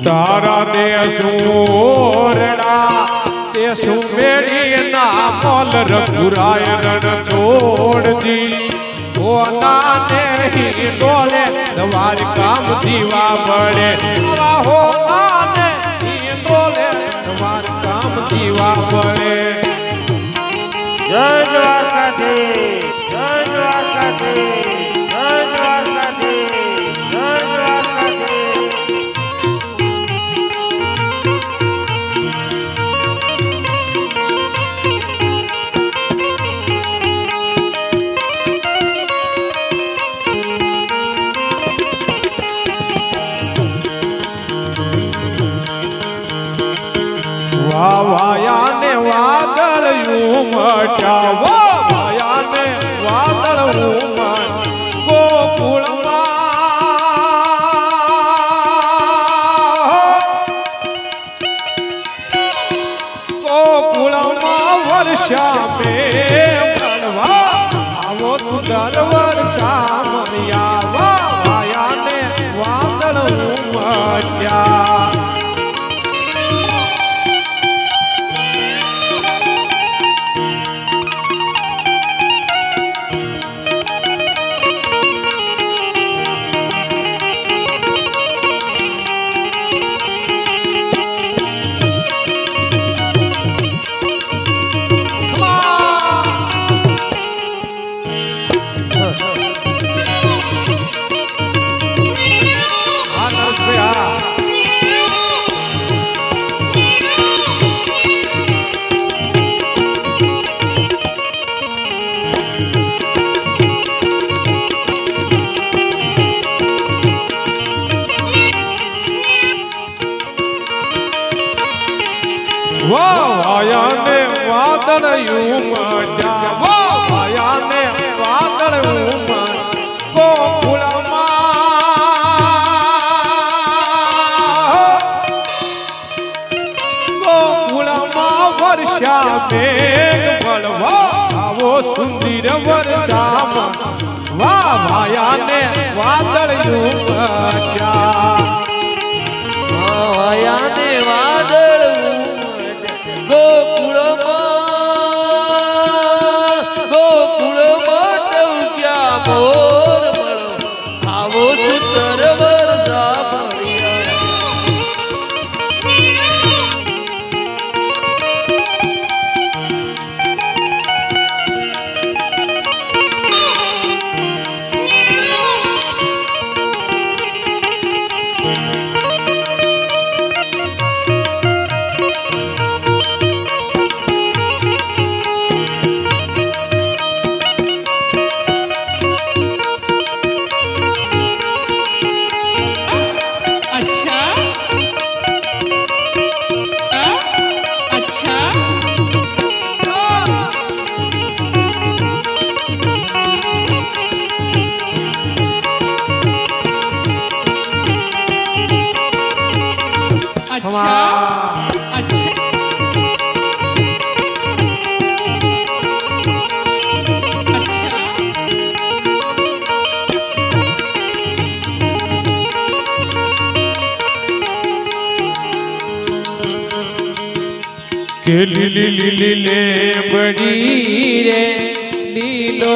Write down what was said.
તારા દેશોરડા દેશો મેળી ના મોલ રઘુરાય રણ છોડજી ઓ નાને ડોલે દ્વારકામ દીવા પડે હો નાને ડોલે દ્વારકામ દીવા પડે જય દ્વારકાધીશ જય દ્વારકાધીશ જય દ્વારકાધીશ જય દ્વારકાધીશ વાયા ને વાદળ ઉમટ્યા વાયા ને વાદળ ઉમટ ગોકુળમાં વર્ષા મે મળવા આવો સુંદર વર્ષા મળ્યા વાયા ને વાદળ ઉમટ્યા વાયા ને વાદળ ઉમટ્યા વાયા ને વાદળ ઉમટ ગોકુળમાં વર્ષા મેઘ મળવા આવો સુંદર વર્ષામાં વાયા ને વાદળ ઉમટ્યા વાયા ને વાદળ ગોકુળમાં ટવક્યા મોર મળો આવો સુંદર વરસા મળ્યા કે લીલી લીલી લે બડી રે લીલો